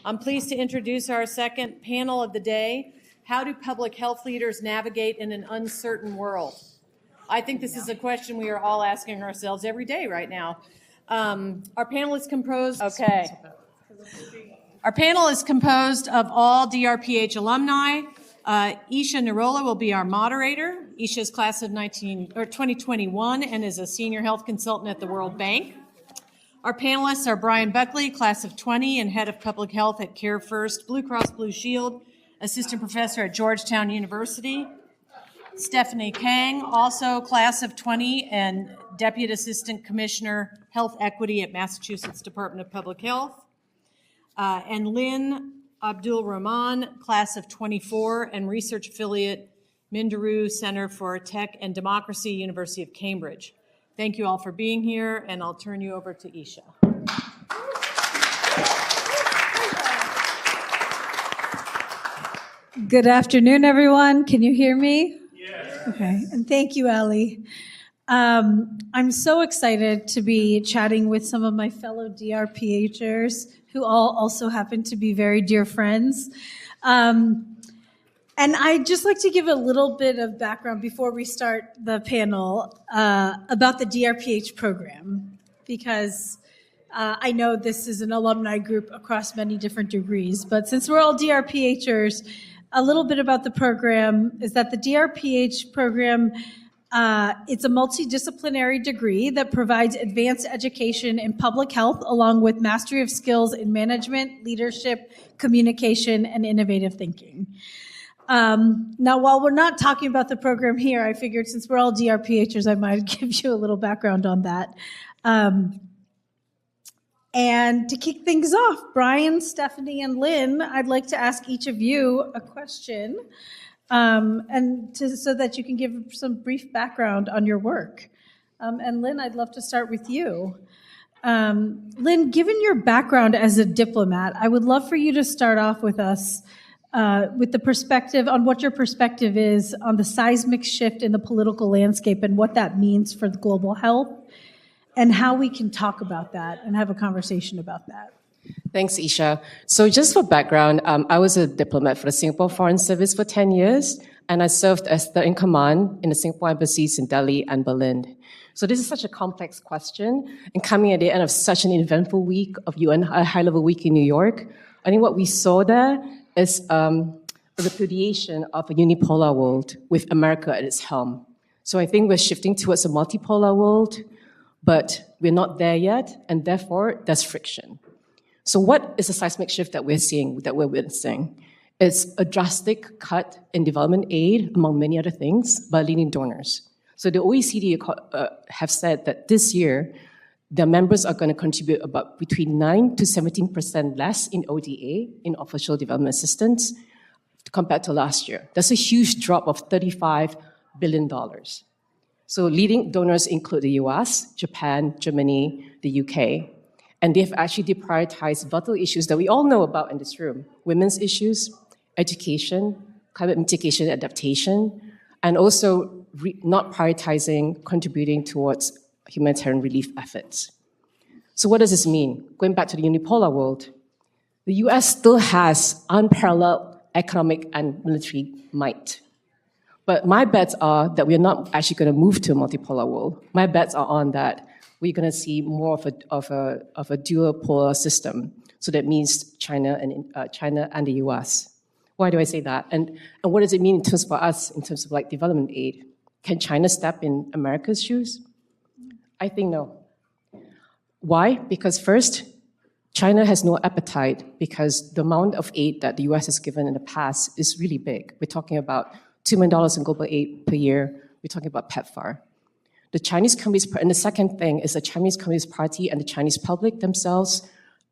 I'm pleased to introduce our second panel of the day, How do public health leaders navigate in an uncertain world? I think this is a question we are all asking ourselves every day right now. Our panel is composed of all DrPH alumni. Isha Nirola will be our moderator. Isha is class of 2021 and is a senior health consultant at the World Bank. Our panelists are Bryan Buckley, class of 20 and head of public health at Care First Blue Cross Blue Shield, assistant professor at Georgetown University. Stephanie Kang, also class of 20 and deputy assistant commissioner health equity at Massachusetts Department of Public Health. And Lynn Abdul Rahman, class of 24 and research affiliate Minderoo Center for Tech and Democracy, University of Cambridge. Thank you all for being here, and I'll turn you over to Isha. Good afternoon, everyone. Can you hear me? Yes. Okay, and thank you, Ali. I'm so excited to be chatting with some of my fellow DrPHers who all also happen to be very dear friends. And I'd just like to give a little bit of background before we start the panel about the DrPH program, because I know this is an alumni group across many different degrees, but since we're all DrPHers, a little bit about the program is that the DrPH program, it's a multidisciplinary degree that provides advanced education in public health along with mastery of skills in management, leadership, communication, and innovative thinking. Now, while we're not talking about the program here, I figured since we're all DrPHers, I might give you a little background on that. And to kick things off, Bryan, Stephanie, and Lynn, I'd like to ask each of you a question so that you can give some brief background on your work. And Lynn, I'd love to start with you. Lynn, given your background as a diplomat, I would love for you to start off with us with the perspective on what your perspective is on the seismic shift in the political landscape and what that means for the global health and how we can talk about that and have a conversation about that. Thanks, Isha. So just for background, I was a diplomat for the Singapore Foreign Service for 10 years, and I served as third in command in the Singapore embassies in Delhi and Berlin. So this is such a complex question, and coming at the end of such an eventful week of UN high-level week in New York, I think what we saw there is a repudiation of a unipolar world with America at its helm. So I think we're shifting towards a multipolar world, but we're not there yet, and therefore there's friction. So what is the seismic shift that we're seeing, that we're witnessing? It's a drastic cut in development aid, among many other things, by leading donors. So the OECD have said that this year, their members are going to contribute about between 9 to 17% less in ODA, in official development assistance, compared to last year. That's a huge drop of $35 billion. So leading donors include the US, Japan, Germany, the UK, and they've actually deprioritized vital issues that we all know about in this room: women's issues, education, climate mitigation, adaptation, and also not prioritizing contributing towards humanitarian relief efforts. So what does this mean? Going back to the unipolar world, the US still has unparalleled economic and military might. But my bets are that we're not actually going to move to a multipolar world. My bets are on that we're going to see more of a dual polar system. So that means China and the US. Why do I say that? And what does it mean in terms for us, in terms of like development aid? Can China step in America's shoes? I think no. Why? Because first, China has no appetite because the amount of aid that the US has given in the past is really big. We're talking about $2 million in global aid per year. We're talking about PEPFAR. The Chinese Communist Party, and the second thing is the Chinese Communist Party and the Chinese public themselves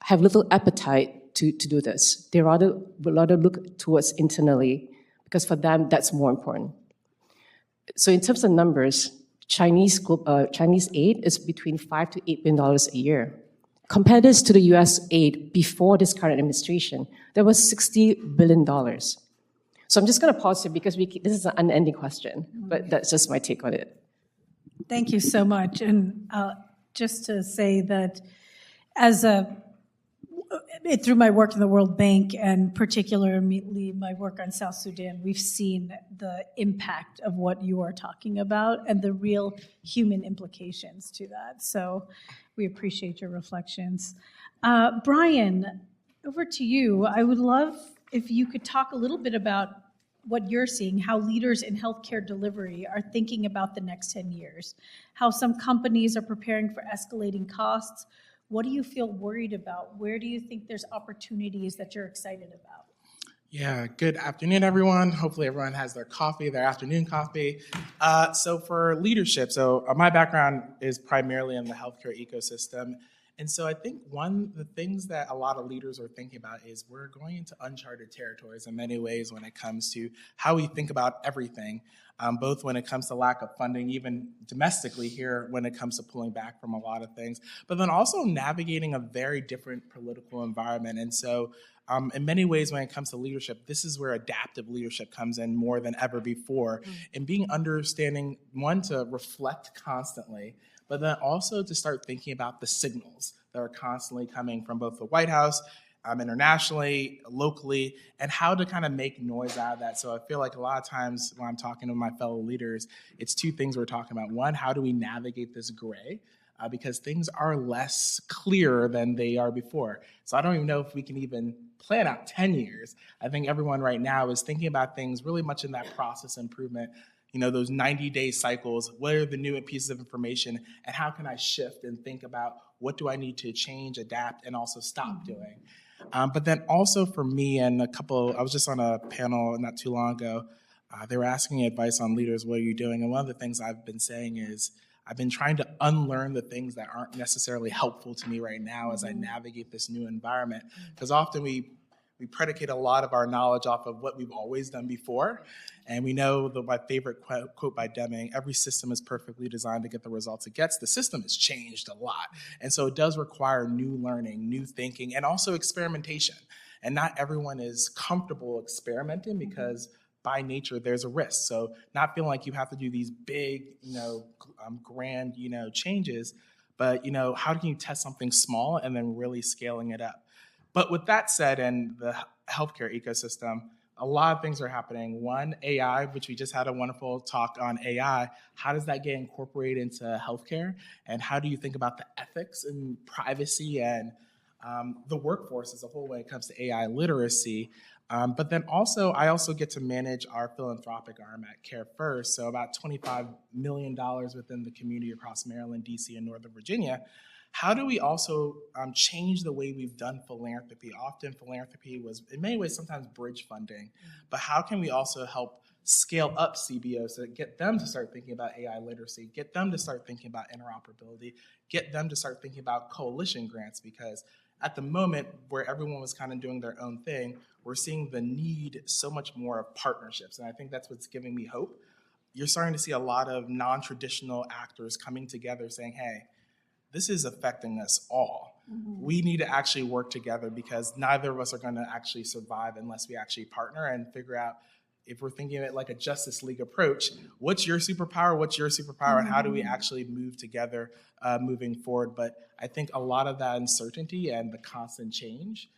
have little appetite to do this. They rather look towards internally because for them, that's more important. So in terms of numbers, Chinese aid is between $5 to $8 billion a year. Compare this to the US aid before this current administration. There was $60 billion. So I'm just going to pause here because this is an unending question, but that's just my take on it. Thank you so much. And just to say that as through my work in the World Bank and particularly my work on South Sudan, we've seen the impact of what you are talking about and the real human implications to that. So we appreciate your reflections. Bryan, over to you. I would love if you could talk a little bit about what you're seeing, how leaders in healthcare delivery are thinking about the next 10 years, how some companies are preparing for escalating costs. What do you feel worried about? Where do you think there's opportunities that you're excited about? Yeah, good afternoon, everyone. Hopefully everyone has their coffee, their afternoon coffee. So for leadership, my background is primarily in the healthcare ecosystem. And so I think one of the things that a lot of leaders are thinking about is we're going into uncharted territories in many ways when it comes to how we think about everything, both when it comes to lack of funding, even domestically here when it comes to pulling back from a lot of things, but then also navigating a very different political environment. And so in many ways, when it comes to leadership, this is where adaptive leadership comes in more than ever before, and being understanding, one, to reflect constantly, but then also to start thinking about the signals that are constantly coming from both the White House, internationally, locally, and how to kind of make noise out of that. So I feel like a lot of times when I'm talking to my fellow leaders, it's two things we're talking about. One, how do we navigate this gray? Because things are less clear than they are before. So I don't even know if we can even plan out 10 years. I think everyone right now is thinking about things really much in that process improvement, those 90-day cycles. What are the new pieces of information, and how can I shift and think about what do I need to change, adapt, and also stop doing? But then also for me and I was just on a panel not too long ago. They were asking me advice on leaders, what are you doing? And one of the things I've been saying is I've been trying to unlearn the things that aren't necessarily helpful to me right now as I navigate this new environment. Because often we predicate a lot of our knowledge off of what we've always done before. And we know my favorite quote by Deming, every system is perfectly designed to get the results it gets. The system has changed a lot. And so it does require new learning, new thinking, and also experimentation. And not everyone is comfortable experimenting because by nature, there's a risk. So not feeling like you have to do these big, grand, changes, but, how can you test something small and then really scaling it up? But with that said, in the healthcare ecosystem, a lot of things are happening. One, AI, which we just had a wonderful talk on AI. How does that get incorporated into healthcare? And how do you think about the ethics and privacy and the workforce as a whole when it comes to AI literacy? But then also, I also get to manage our philanthropic arm at Care First, so about $25 million within the community across Maryland, DC, and Northern Virginia. How do we also change the way we've done philanthropy? Often philanthropy was, in many ways, sometimes bridge funding, but how can we also help scale up CBOs to get them to start thinking about AI literacy, get them to start thinking about interoperability, get them to start thinking about coalition grants? Because at the moment, where everyone was kind of doing their own thing, we're seeing the need so much more of partnerships, and I think that's what's giving me hope. You're starting to see a lot of non-traditional actors coming together saying, hey, this is affecting us all. We need to actually work together because neither of us are going to actually survive unless we actually partner and figure out, if we're thinking of it like a Justice League approach, what's your superpower, and how do we actually move together moving forward? But I think a lot of that uncertainty and the constant change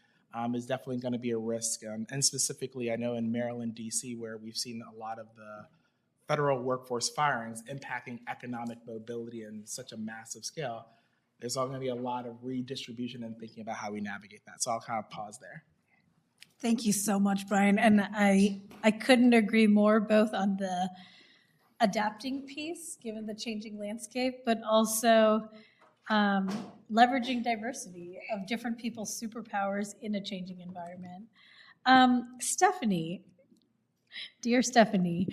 is definitely going to be a risk. And specifically, I know in Maryland, DC, where we've seen a lot of the federal workforce firings impacting economic mobility in such a massive scale, there's all going to be a lot of redistribution and thinking about how we navigate that. So I'll kind of pause there. Thank you so much, Bryan. And I couldn't agree more, both on the adapting piece, given the changing landscape, but also leveraging diversity of different people's superpowers in a changing environment. Stephanie, dear Stephanie,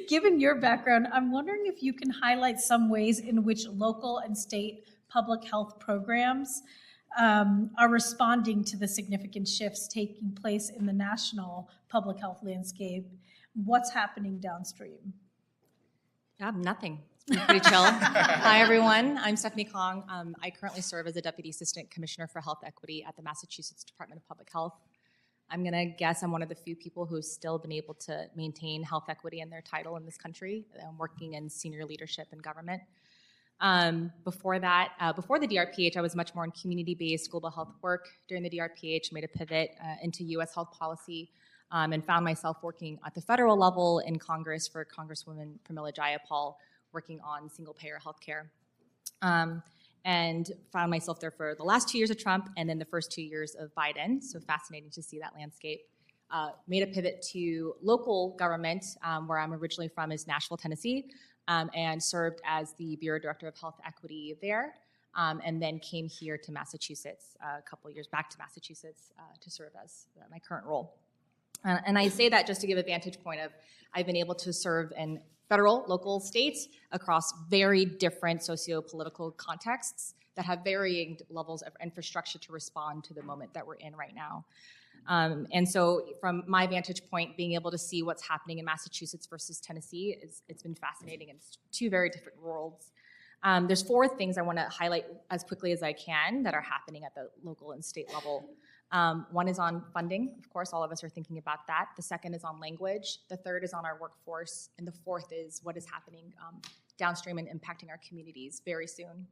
given your background, I'm wondering if you can highlight some ways in which local and state public health programs are responding to the significant shifts taking place in the national public health landscape. What's happening downstream? Nothing. It's been pretty chill. Hi, everyone. I'm Stephanie Kong. I currently serve as a Deputy Assistant Commissioner for Health Equity at the Massachusetts Department of Public Health. I'm going to guess I'm one of the few people who's still been able to maintain health equity in their title in this country, working in senior leadership in government. Before that, before the DrPH, I was much more in community-based global health work. During the DrPH, made a pivot into U.S. health policy and found myself working at the federal level in Congress for Congresswoman Pramila Jayapal, working on single-payer healthcare. And found myself there for the last 2 years of Trump and then the first 2 years of Biden. So fascinating to see that landscape. Made a pivot to local government, where I'm originally from is Nashville, Tennessee, and served as the Bureau Director of Health Equity there, and then came here to Massachusetts a couple years back to Massachusetts to serve as my current role. And I say that just to give a vantage point of I've been able to serve in federal, local, states across very different socio-political contexts that have varying levels of infrastructure to respond to the moment that we're in right now. And so from my vantage point, being able to see what's happening in Massachusetts versus Tennessee, it's been fascinating. It's two very different worlds. There's 4 things I want to highlight as quickly as I can that are happening at the local and state level. One is on funding. Of course, all of us are thinking about that. The second is on language. The third is on our workforce. And the fourth is what is happening downstream and impacting our communities very soon.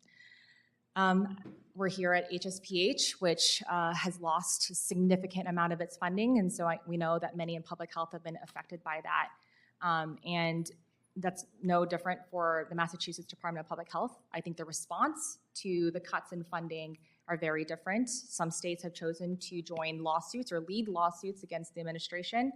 We're here at HSPH, which has lost a significant amount of its funding. And so we know that many in public health have been affected by that. And that's no different for the Massachusetts Department of Public Health. I think the response to the cuts in funding are very different. Some states have chosen to join lawsuits or lead lawsuits against the administration,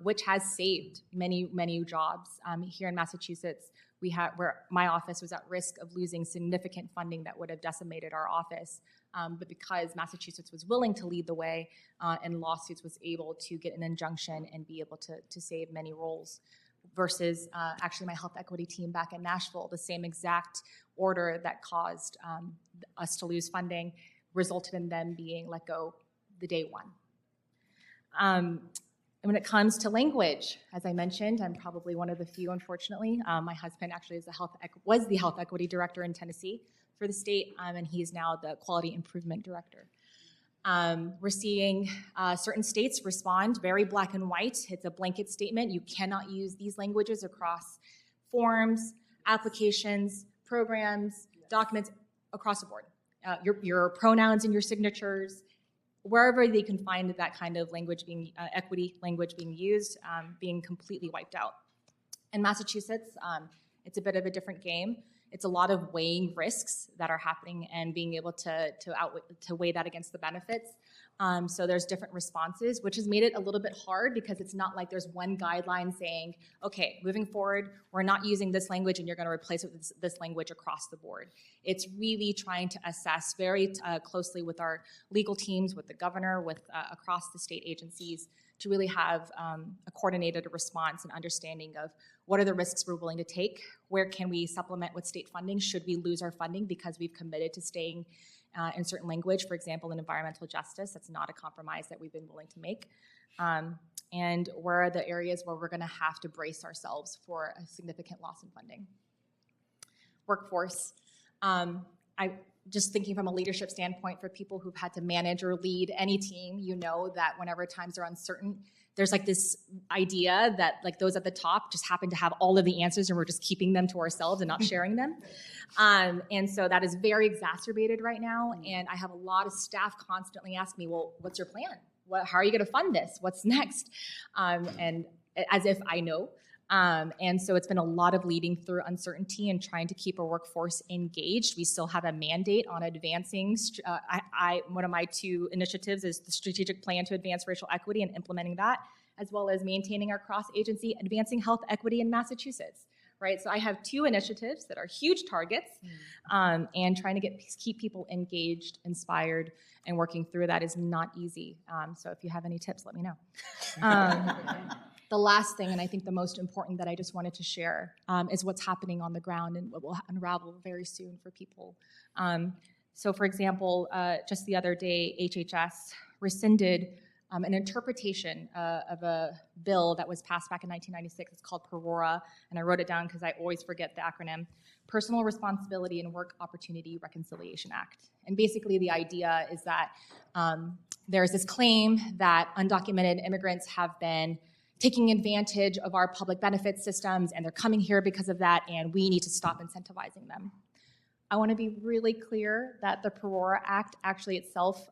which has saved many, many jobs. Here in Massachusetts, where my office was at risk of losing significant funding that would have decimated our office. But because Massachusetts was willing to lead the way and lawsuits was able to get an injunction and be able to save many roles. Versus actually my health equity team back in Nashville, the same exact order that caused us to lose funding resulted in them being let go the day one. And when it comes to language, as I mentioned, I'm probably one of the few, unfortunately. My husband actually was the health equity director in Tennessee for the state, and he's now the quality improvement director. We're seeing certain states respond very black and white. It's a blanket statement. You cannot use these languages across forms, applications, programs, documents, across the board. Your pronouns and your signatures, wherever they can find that kind of language being, equity language being used, being completely wiped out. In Massachusetts, it's a bit of a different game. It's a lot of weighing risks that are happening and being able to weigh that against the benefits. So there's different responses, which has made it a little bit hard because it's not like there's one guideline saying, okay, moving forward, we're not using this language and you're going to replace it with this language across the board. It's really trying to assess very closely with our legal teams, with the governor, with across the state agencies to really have a coordinated response and understanding of what are the risks we're willing to take, where can we supplement with state funding should we lose our funding because we've committed to staying in certain language, for example, in environmental justice. That's not a compromise that we've been willing to make. And where are the areas where we're gonna have to brace ourselves for a significant loss in funding. Workforce. Just thinking from a leadership standpoint for people who've had to manage or lead any team, you know that whenever times are uncertain, there's like this idea that like those at the top just happen to have all of the answers and we're just keeping them to ourselves and not sharing them. And so that is very exacerbated right now. And I have a lot of staff constantly ask me, well, what's your plan? How are you gonna fund this? What's next? And as if I know. And so it's been a lot of leading through uncertainty and trying to keep our workforce engaged. We still have a mandate on advancing. One of my 2 initiatives is the strategic plan to advance racial equity and implementing that, as well as maintaining our cross-agency advancing health equity in Massachusetts, right? So I have 2 initiatives that are huge targets, and trying to keep people engaged, inspired, and working through that is not easy. So if you have any tips, let me know. The last thing, and I think the most important that I just wanted to share, is what's happening on the ground and what will unravel very soon for people. So for example, just the other day, HHS rescinded an interpretation of a bill that was passed back in 1996. It's called PERORA, and I wrote it down because I always forget the acronym, Personal Responsibility and Work Opportunity Reconciliation Act. And basically the idea is that there's this claim that undocumented immigrants have been taking advantage of our public benefit systems and they're coming here because of that and we need to stop incentivizing them. I want to be really clear that the Perora Act actually itself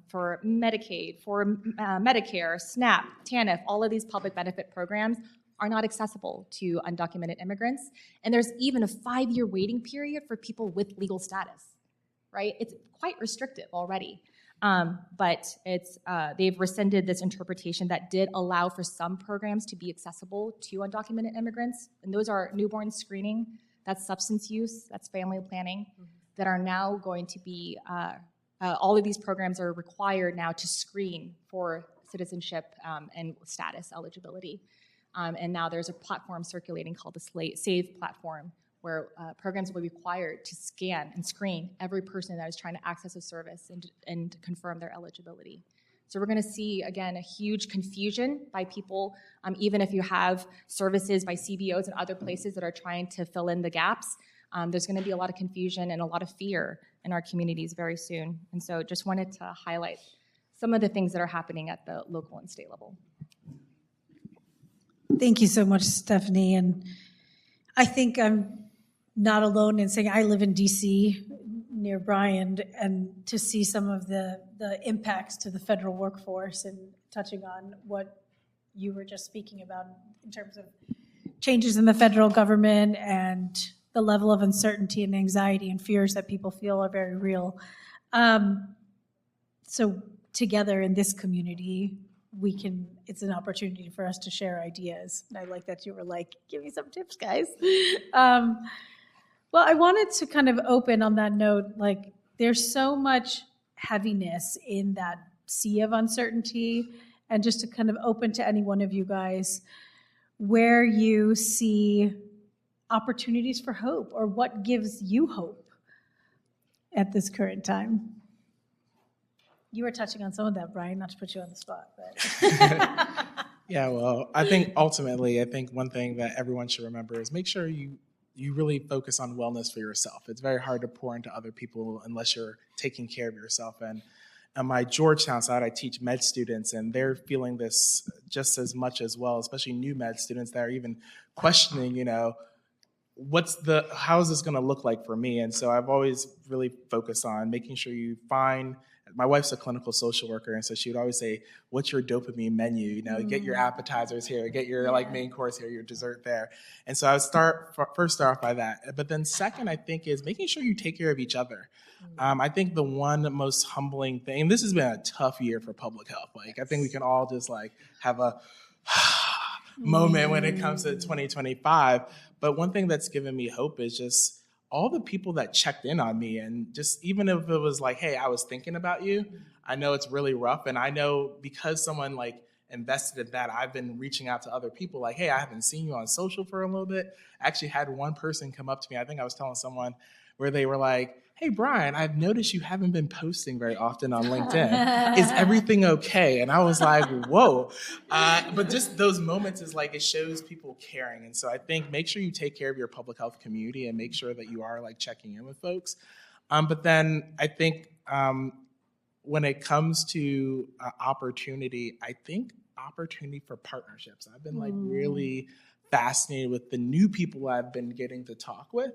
for Medicaid, for Medicare, SNAP, TANF, all of these public benefit programs are not accessible to undocumented immigrants. And there's even a 5-year waiting period for people with legal status, right? It's quite restrictive already. But they've rescinded this interpretation that did allow for some programs to be accessible to undocumented immigrants. And those are newborn screening, that's substance use, that's family planning, that are now going to be, all of these programs are required now to screen for citizenship and status eligibility. And now there's a platform circulating called the SAVE platform, where programs will be required to scan and screen every person that is trying to access a service and confirm their eligibility. So we're going to see, again, a huge confusion by people, even if you have services by CBOs and other places that are trying to fill in the gaps. There's going to be a lot of confusion and a lot of fear in our communities very soon. And so just wanted to highlight some of the things that are happening at the local and state level. Thank you so much, Stephanie. And I think I'm not alone in saying I live in DC near Bryan, and to see some of the impacts to the federal workforce and touching on what you were just speaking about in terms of changes in the federal government and the level of uncertainty and anxiety and fears that people feel are very real. So together in this community, it's an opportunity for us to share ideas. And I like that you were like, give me some tips, guys. Well, I wanted to kind of open on that note, like there's so much heaviness in that sea of uncertainty, and just to kind of open to any one of you guys where you see opportunities for hope, or what gives you hope at this current time. You were touching on some of that, Bryan, not to put you on the spot, but. Yeah, well, I think ultimately, one thing that everyone should remember is make sure you really focus on wellness for yourself. It's very hard to pour into other people unless you're taking care of yourself. And on my Georgetown side, I teach med students, and they're feeling this just as much as well, especially new med students that are even questioning, how is this going to look like for me? And so I've always really focused on making sure you find. My wife's a clinical social worker, and so she would always say, what's your dopamine menu? Get your appetizers here, get your main course here, your dessert there. And so I would first start off by that. But then second, I think, is making sure you take care of each other. I think the one most humbling thing, and this has been a tough year for public health. I think we can all just have a moment when it comes to 2025. But one thing that's given me hope is just all the people that checked in on me, and just even if it was like, hey, I was thinking about you, I know it's really rough. And I know because someone invested in that, I've been reaching out to other people hey, I haven't seen you on social for a little bit. I actually had one person come up to me. I think I was telling someone where they were like, hey, Bryan, I've noticed you haven't been posting very often on LinkedIn. Is everything okay? And I was like, whoa. But just those moments is it shows people caring. And so I think make sure you take care of your public health community and make sure that you are checking in with folks. But then I think when it comes to opportunity, I think opportunity for partnerships. I've been really fascinated with the new people I've been getting to talk with.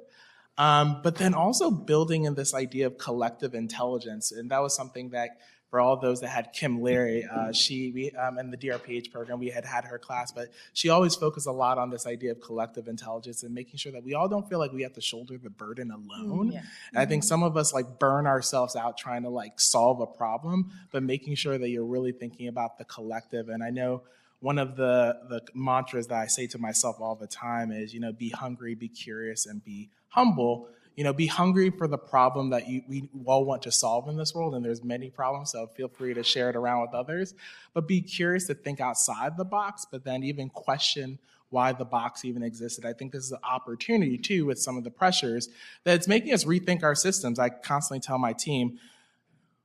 But then also building in this idea of collective intelligence. And that was something that for all those that had Kim Leary, we in the DrPH program, we had her class, but she always focused a lot on this idea of collective intelligence and making sure that we all don't feel like we have to shoulder the burden alone. Yeah. And I think some of us burn ourselves out trying to solve a problem, but making sure that you're really thinking about the collective. And I know one of the mantras that I say to myself all the time is, be hungry, be curious, and be humble. Be hungry for the problem that we all want to solve in this world, and there's many problems, so feel free to share it around with others. But be curious to think outside the box, but then even question why the box even existed. I think this is an opportunity, too, with some of the pressures, that it's making us rethink our systems. I constantly tell my team,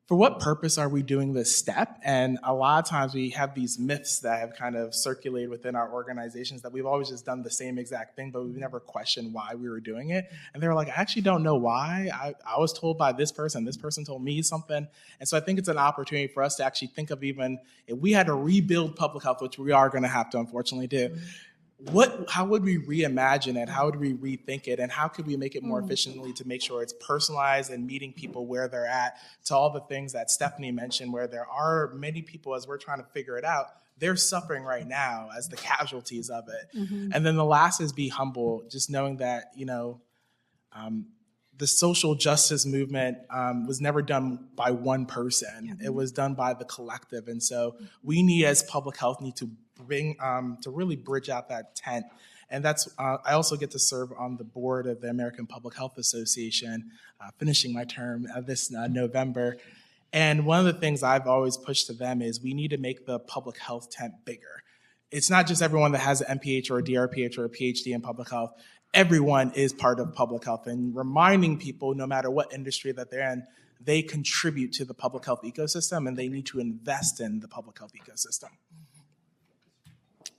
for what purpose are we doing this step? And a lot of times we have these myths that have kind of circulated within our organizations that we've always just done the same exact thing, but we've never questioned why we were doing it. And they were like, I actually don't know why. I was told by this person told me something. And so I think it's an opportunity for us to actually think of even if we had to rebuild public health, which we are going to have to unfortunately do. how would we reimagine it? How would we rethink it? And how could we make it more efficiently to make sure it's personalized and meeting people where they're at, to all the things that Stephanie mentioned, where there are many people, as we're trying to figure it out, they're suffering right now as the casualties of it. And then the last is be humble, just knowing that, the social justice movement was never done by one person. It was done by the collective. And so we need, as public health, need to bring, to really bridge out that tent. And that's, I also get to serve on the board of the American Public Health Association, finishing my term this November. And one of the things I've always pushed to them is we need to make the public health tent bigger. It's not just everyone that has an MPH or a DRPH or a PhD in public health. Everyone is part of public health, and reminding people, no matter what industry that they're in, they contribute to the public health ecosystem and they need to invest in the public health ecosystem.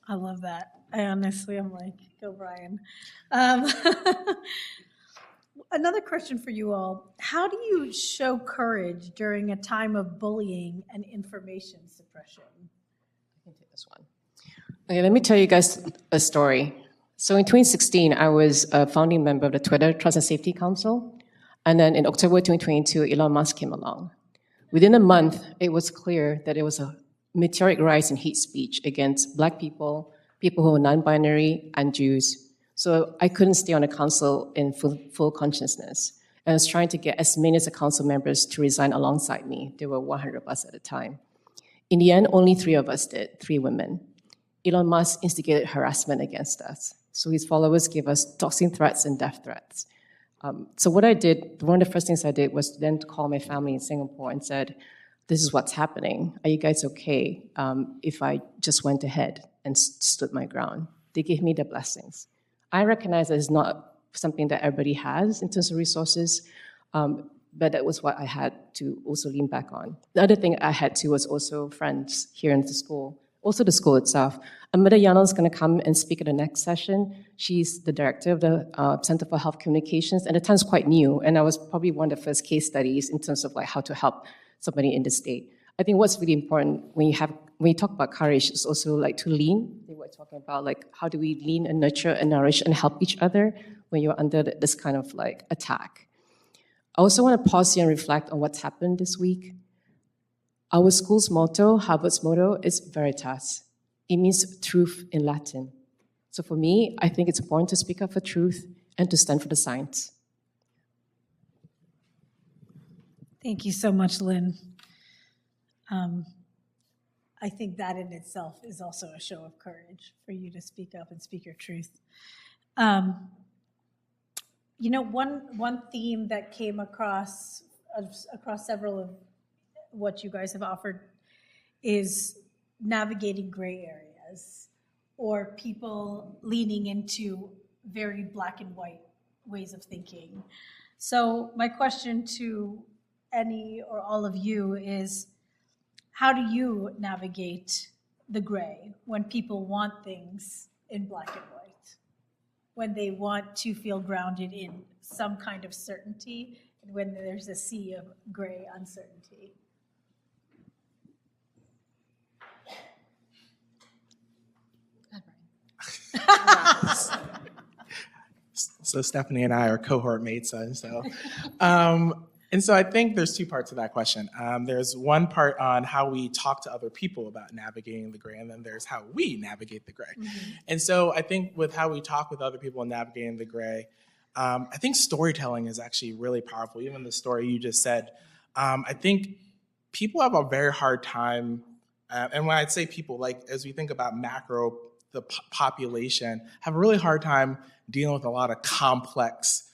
I love that. I honestly am like, go Bryan. Another question for you all. How do you show courage during a time of bullying and information suppression? I can take this one. Okay, let me tell you guys a story. So in 2016, I was a founding member of the Twitter Trust and Safety Council. And then in October 2022, Elon Musk came along. Within a month, it was clear that there was a meteoric rise in hate speech against Black people, people who were non-binary, and Jews. So I couldn't stay on the council in full consciousness. And I was trying to get as many as the council members to resign alongside me. There were 100 of us at the time. In the end, only 3 of us did, 3 women. Elon Musk instigated harassment against us. So his followers gave us doxing threats and death threats. So what I did, one of the first things I did was then to call my family in Singapore and said, this is what's happening. Are you guys okay if I just went ahead and stood my ground? They gave me the blessings. I recognize that it's not something that everybody has in terms of resources, but that was what I had to also lean back on. The other thing I had to was also friends here in the school, also the school itself. Amida Yano is going to come and speak at the next session. She's the director of the Center for Health Communications, and the time's quite new, and I was probably one of the first case studies in terms of like how to help somebody in the state. I think what's really important when you talk about courage is also like to lean. They were talking about like how do we lean and nurture and nourish and help each other when you're under this kind of like attack. I also want to pause here and reflect on what's happened this week. Our school's motto, Harvard's motto, is Veritas. It means truth in Latin. So for me, I think it's important to speak up for truth and to stand for the science. Thank you so much, Lynn. I think that in itself is also a show of courage for you to speak up and speak your truth. One theme that came across several of what you guys have offered is navigating gray areas or people leaning into very black and white ways of thinking. So my question to any or all of you is, how do you navigate the gray when people want things in black and white, when they want to feel grounded in some kind of certainty, and when there's a sea of gray uncertainty? So Stephanie and I are cohort mates, and so I think there's 2 parts to that question. There's one part on how we talk to other people about navigating the gray, and then there's how we navigate the gray. Mm-hmm. And so I think with how we talk with other people and navigating the gray, I think storytelling is actually really powerful. Even the story you just said, I think people have a very hard time, and when I say people, like as we think about macro, the population have a really hard time dealing with a lot of complex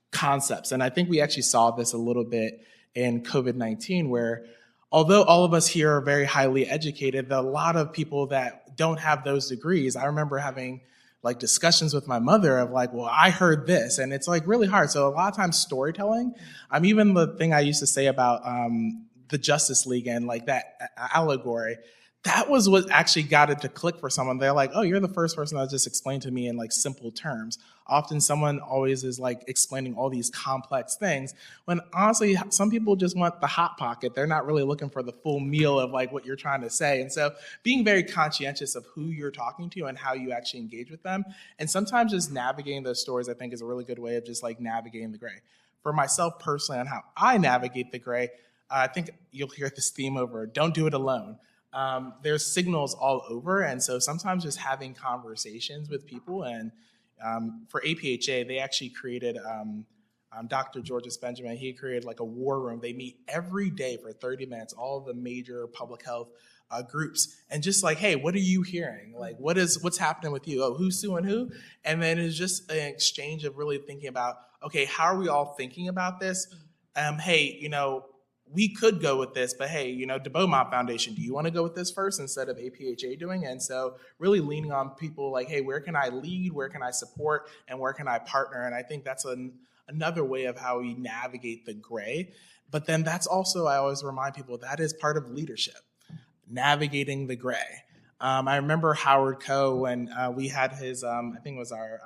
concepts. And I think we actually saw this a little bit in COVID-19, where although all of us here are very highly educated, there are a lot of people that don't have those degrees. I remember having like discussions with my mother of like, well, I heard this, and it's like really hard. So a lot of times storytelling, even the thing I used to say about the Justice League and like that allegory, that was what actually got it to click for someone. They're like, oh, you're the first person that just explained to me in like simple terms. Often someone always is like explaining all these complex things when honestly, some people just want the hot pocket. They're not really looking for the full meal of like what you're trying to say. And so being very conscientious of who you're talking to and how you actually engage with them. And sometimes just navigating those stories, I think is a really good way of just like navigating the gray. For myself personally on how I navigate the gray, I think you'll hear this theme over, don't do it alone. There's signals all over, and so sometimes just having conversations with people, and for APHA, they actually created, Dr. Georges Benjamin, he created like a war room. They meet every day for 30 minutes, all of the major public health groups, and just like, hey, what are you hearing? Like, what's happening with you? Oh, who's suing who? And then it's just an exchange of really thinking about, okay, how are we all thinking about this? Hey, we could go with this, but hey, the Beaumont Foundation, do you want to go with this first instead of APHA doing it? And so really leaning on people like, hey, where can I lead? Where can I support? And where can I partner? And I think that's another way of how we navigate the gray. But then that's also, I always remind people, that is part of leadership, navigating the gray. I remember Howard Koh when we had his, I think it was our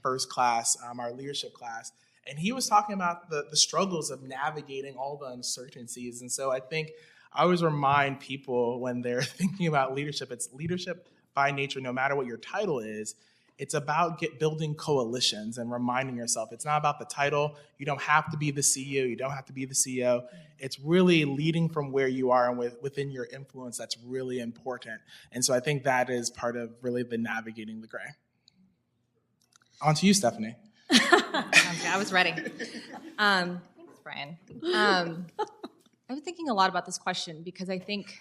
first class, our leadership class, and he was talking about the struggles of navigating all the uncertainties. And so I think I always remind people when they're thinking about leadership, it's leadership by nature, no matter what your title is. It's about building coalitions and reminding yourself it's not about the title. You don't have to be the CEO. You don't have to be the CEO. It's really leading from where you are and within your influence that's really important. And so I think that is part of really the navigating the gray. On to you, Stephanie. I was ready. Thanks, Bryan. I've been thinking a lot about this question because I think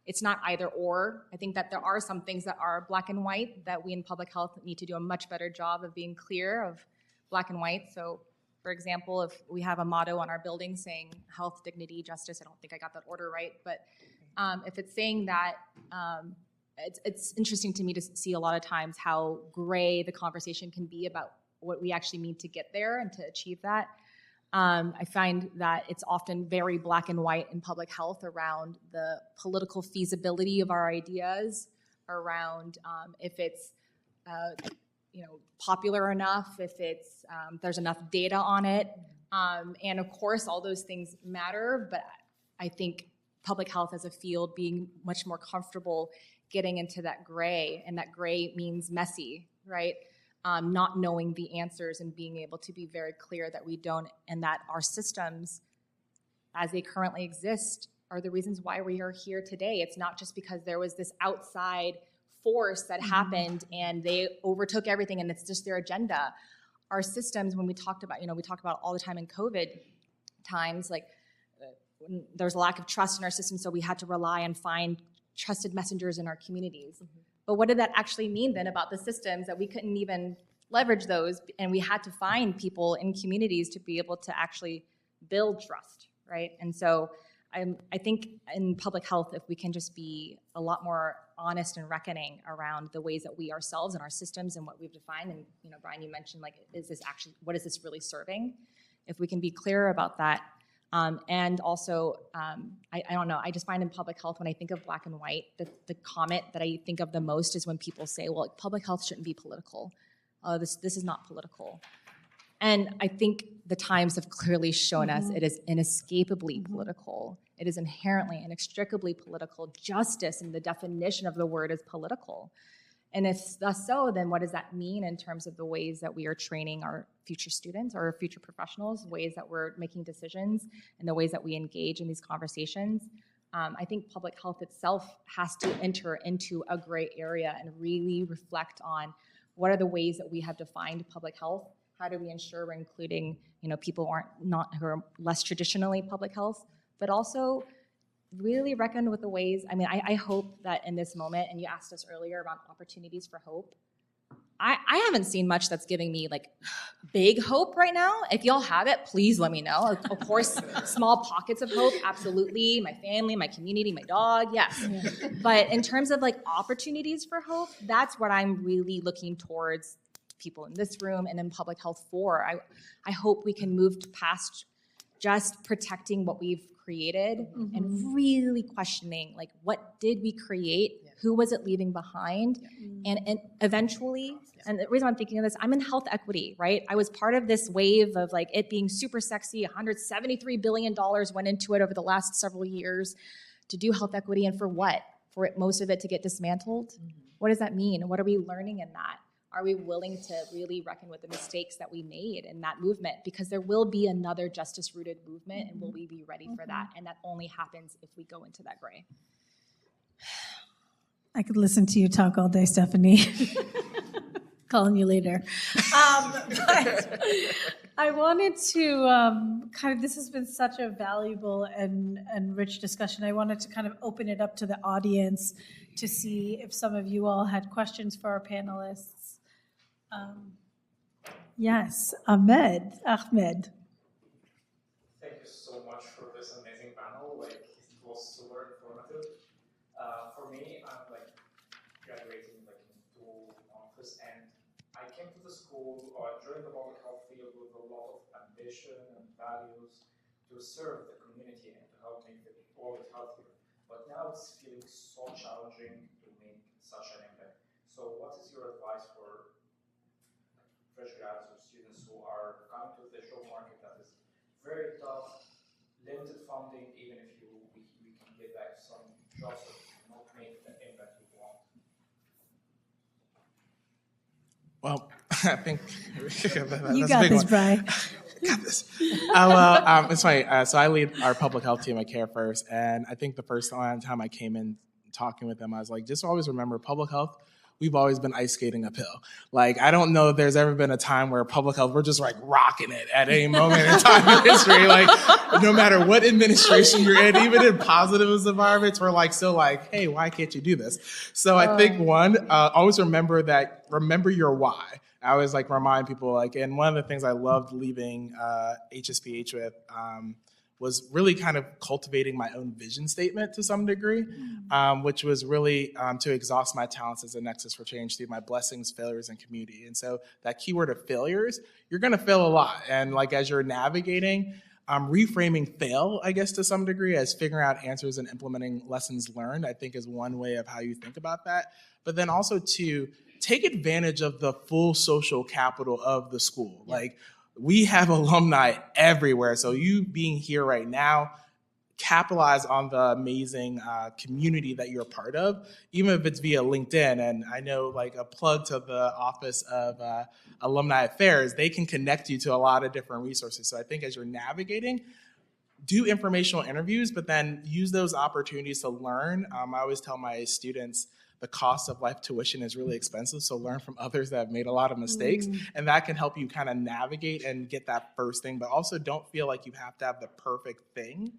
it's not either or. I think that there are some things that are black and white that we in public health need to do a much better job of being clear of black and white. So, for example, if we have a motto on our building saying health, dignity, justice, I don't think I got that order right, but if it's saying that, it's interesting to me to see a lot of times how gray the conversation can be about what we actually mean to get there and to achieve that. I find that it's often very black and white in public health around the political feasibility of our ideas, around if it's popular enough, if it's there's enough data on it, and of course all those things matter. But I think public health as a field being much more comfortable getting into that gray, and that gray means messy, right? Not knowing the answers and being able to be very clear that we don't, and that our systems as they currently exist are the reasons why we are here today. It's not just because there was this outside force that happened and they overtook everything and it's just their agenda. Our systems, when we talked about, we talked about all the time in COVID times, like there's a lack of trust in our system, so we had to rely and find trusted messengers in our communities. But what did that actually mean then about the systems that we couldn't even leverage those, and we had to find people in communities to be able to actually build trust, right? And so I think in public health, if we can just be a lot more honest and reckoning around the ways that we ourselves and our systems and what we've defined, and Bryan, you mentioned like, what is this really serving? If we can be clear about that. And also, I don't know, I just find in public health, when I think of black and white, the comment that I think of the most is when people say, well, public health shouldn't be political. This is not political. And I think the times have clearly shown us it is inescapably political. It is inherently, inextricably political. Justice and the definition of the word is political. And if that's so, then what does that mean in terms of the ways that we are training our future students or future professionals, ways that we're making decisions, and the ways that we engage in these conversations? I think public health itself has to enter into a gray area and really reflect on what are the ways that we have defined public health. How do we ensure we're including, people who are less traditionally public health, but also really reckon with the ways. I hope that in this moment, and you asked us earlier about opportunities for hope, I haven't seen much that's giving me like big hope right now. If y'all have it, please let me know. Of course, small pockets of hope, absolutely. My family, my community, my dog, yes. But in terms of like opportunities for hope, that's what I'm really looking towards people in this room and in public health for. I hope we can move past just protecting what we've created and really questioning, like, what did we create? Who was it leaving behind? And eventually, and the reason I'm thinking of this, I'm in health equity, right? I was part of this wave of like it being super sexy. $173 billion went into it over the last several years to do health equity, and for what? For most of it to get dismantled? What does that mean? What are we learning in that? Are we willing to really reckon with the mistakes that we made in that movement? Because there will be another justice-rooted movement, and will we be ready for that? And that only happens if we go into that gray. I could listen to you talk all day, Stephanie. Calling you later. But I wanted to this has been such a valuable and rich discussion. I wanted to kind of open it up to the audience to see if some of you all had questions for our panelists. Yes, Ahmed. Thank you so much for this amazing panel. Like, it was super informative. For me, I'm like graduating like in 2 months, and I came to the school during the public health field with a lot of ambition and values to serve the community and to help make the world healthier. But now it's feeling so challenging to make such an impact. So, what is your advice for fresh grads or students who are coming to the job market that is very tough, limited funding, even if we can get back some jobs that not make the impact we want? Well, I think that's You a got big this, one. Bryan. Got this. It's funny. So I lead our public health team at Care First, and I think the first time I came in talking with them, I was like, just always remember public health. We've always been ice skating uphill. Like, I don't know if there's ever been a time where public health, we're just like rocking it at any moment in time in history. Like, no matter what administration you're in, even in positive environments, we're like, still like, hey, why can't you do this? So I think always remember your why. I always like remind people, like, and one of the things I loved leaving HSPH with was really kind of cultivating my own vision statement to some degree, which was really to exhaust my talents as a nexus for change through my blessings, failures, and community. And so that keyword of failures, you're going to fail a lot. And like as you're navigating, reframing fail, I guess, to some degree as figuring out answers and implementing lessons learned, I think is one way of how you think about that. But then also to take advantage of the full social capital of the school. Yeah. Like, we have alumni everywhere. So you being here right now, capitalize on the amazing community that you're a part of, even if it's via LinkedIn. And I know, like, a plug to the Office of Alumni Affairs, they can connect you to a lot of different resources. So I think as you're navigating, do informational interviews, but then use those opportunities to learn. I always tell my students, the cost of life tuition is really expensive, so learn from others that have made a lot of mistakes, and that can help you kind of navigate and get that first thing, but also don't feel like you have to have the perfect thing.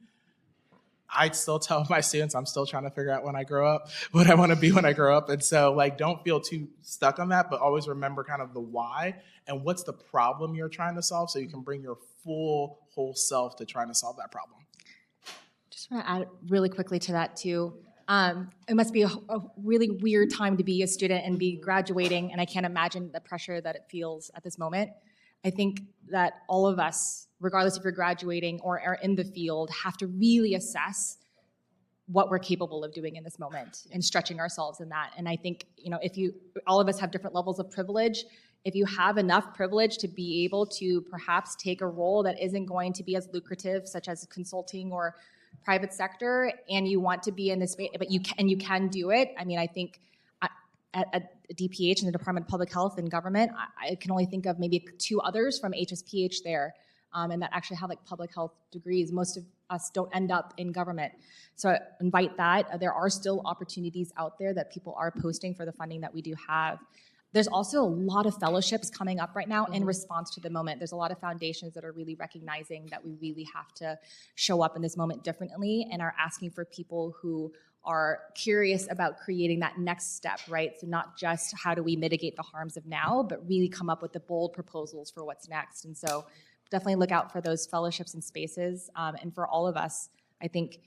I still tell my students I'm still trying to figure out when I grow up what I want to be when I grow up, and so like don't feel too stuck on that, but always remember kind of the why and what's the problem you're trying to solve so you can bring your whole self to trying to solve that problem. Just want to add really quickly to that too. It must be a really weird time to be a student and be graduating, and I can't imagine the pressure that it feels at this moment. I think that all of us, regardless if you're graduating or are in the field, have to really assess what we're capable of doing in this moment and stretching ourselves in that. And I think, all of us have different levels of privilege. If you have enough privilege to be able to perhaps take a role that isn't going to be as lucrative, such as consulting or private sector, and you want to be in this space, but you can do it. I mean, I think at DPH and the Department of Public Health and Government, I can only think of maybe 2 others from HSPH there, and that actually have like public health degrees. Most of us don't end up in government. So I invite that. There are still opportunities out there that people are posting for the funding that we do have. There's also a lot of fellowships coming up right now in response to the moment. There's a lot of foundations that are really recognizing that we really have to show up in this moment differently and are asking for people who are curious about creating that next step, right? So not just how do we mitigate the harms of now, but really come up with the bold proposals for what's next. And so definitely look out for those fellowships and spaces. And for all of us, I think,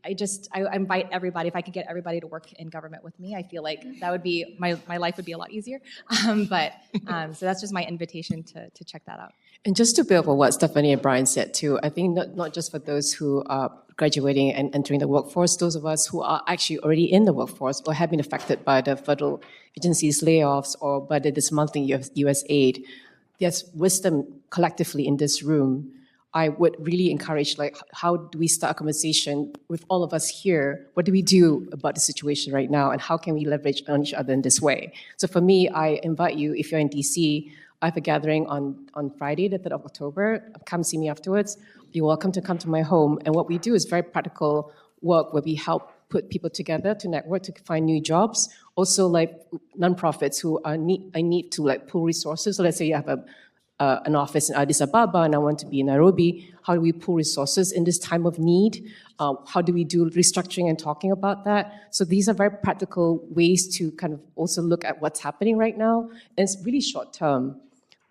I invite everybody, if I could get everybody to work in government with me, I feel like that would be, my life would be a lot easier. So that's just my invitation to check that out. And just to build on what Stephanie and Brian said too, I think not just for those who are graduating and entering the workforce, those of us who are actually already in the workforce or have been affected by the federal agencies' layoffs or by the dismantling of U.S. aid, there's wisdom collectively in this room. I would really encourage, like, how do we start a conversation with all of us here? What do we do about the situation right now, and how can we leverage on each other in this way? So for me, I invite you, if you're in DC, I have a gathering on Friday, the 3rd of October. Come see me afterwards. You're welcome to come to my home. And what we do is very practical work where we help put people together to network, to find new jobs. Also, like nonprofits who need to like pool resources. So let's say you have an office in Addis Ababa and I want to be in Nairobi. How do we pool resources in this time of need? How do we do restructuring and talking about that? So these are very practical ways to kind of also look at what's happening right now. And it's really short term.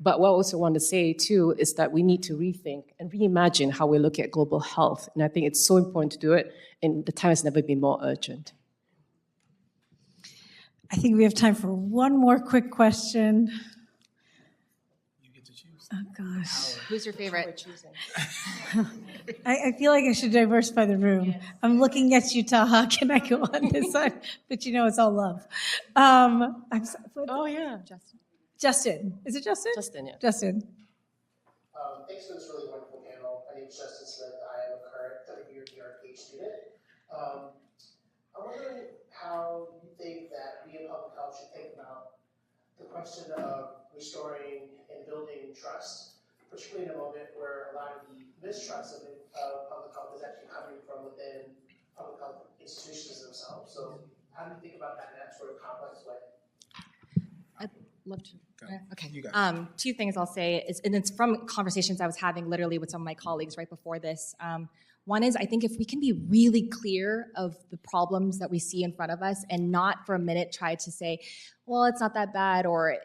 But what I also want to say too is that we need to rethink and reimagine how we look at global health. And I think it's so important to do it, and the time has never been more urgent. I think we have time for one more quick question. You get to choose. Oh, gosh. Who's your favorite? I feel like I should diversify the room. Yes. I'm looking at you, Taha. Can I go on this side? But you know it's all love. I'm sorry. Oh, yeah. Justin. Is it Justin? Justin, yeah. Justin. Thanks for this really wonderful panel. My name is Justin Smith. I am a current third-year DrPH student. I'm wondering how you think that we in public health should think about the question of restoring and building trust, particularly in a moment where a lot of the mistrust of public health is actually coming from within public health institutions themselves. So how do you think about that in that sort of complex way? I'd love to. Okay. You got it. Two things I'll say, and it's from conversations I was having literally with some of my colleagues right before this. One is, I think if we can be really clear of the problems that we see in front of us and not for a minute try to say, well, it's not that bad, or,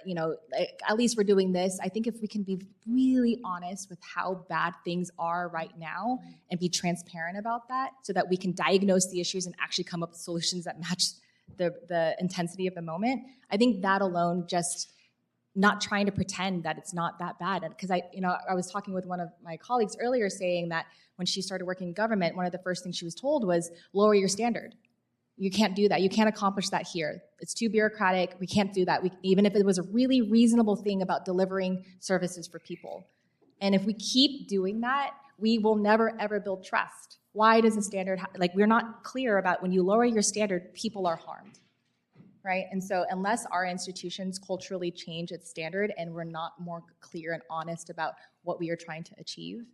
at least we're doing this. I think if we can be really honest with how bad things are right now and be transparent about that so that we can diagnose the issues and actually come up with solutions that match the intensity of the moment, I think that alone, just not trying to pretend that it's not that bad. Because I was talking with one of my colleagues earlier saying that when she started working in government, one of the first things she was told was lower your standard. You can't do that. You can't accomplish that here. It's too bureaucratic. We can't do that. Even if it was a really reasonable thing about delivering services for people. And if we keep doing that, we will never, ever build trust. Why does the standard, we're not clear about when you lower your standard, people are harmed, right? And so unless our institutions culturally change its standard and we're not more clear and honest about what we are trying to achieve,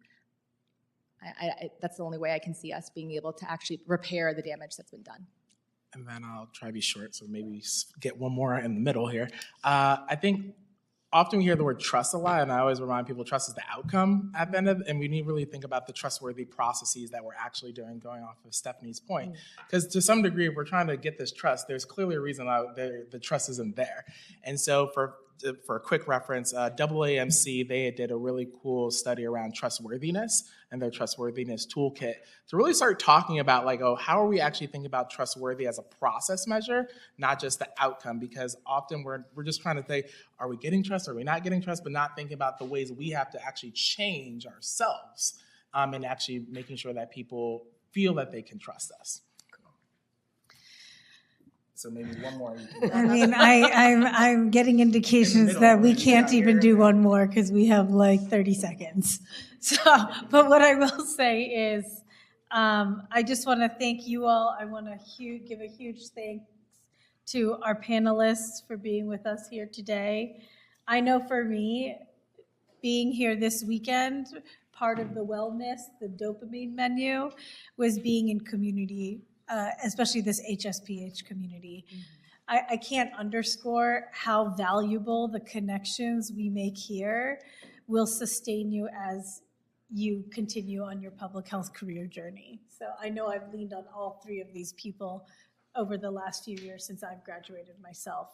that's the only way I can see us being able to actually repair the damage that's been done. And then I'll try to be short, so maybe get one more in the middle here. I think often we hear the word trust a lot, and I always remind people trust is the outcome at the end of it, and we need to really think about the trustworthy processes that we're actually doing, going off of Stephanie's point. Because to some degree, if we're trying to get this trust, there's clearly a reason why the trust isn't there. And so for a quick reference, AAMC, they did a really cool study around trustworthiness and their trustworthiness toolkit to really start talking about how are we actually thinking about trustworthy as a process measure, not just the outcome, because often we're just trying to say, are we getting trust, are we not getting trust, but not thinking about the ways we have to actually change ourselves and actually making sure that people feel that they can trust us. So maybe one more. I mean, I'm getting indications that we can't even do one more because we have 30 seconds. So, but what I will say is, I just want to thank you all. I want to give a huge thanks to our panelists for being with us here today. I know for me, being here this weekend, part of the wellness, the dopamine menu, was being in community. Especially this HSPH community. I can't underscore how valuable the connections we make here will sustain you as you continue on your public health career journey. So I know I've leaned on all three of these people over the last few years since I've graduated myself.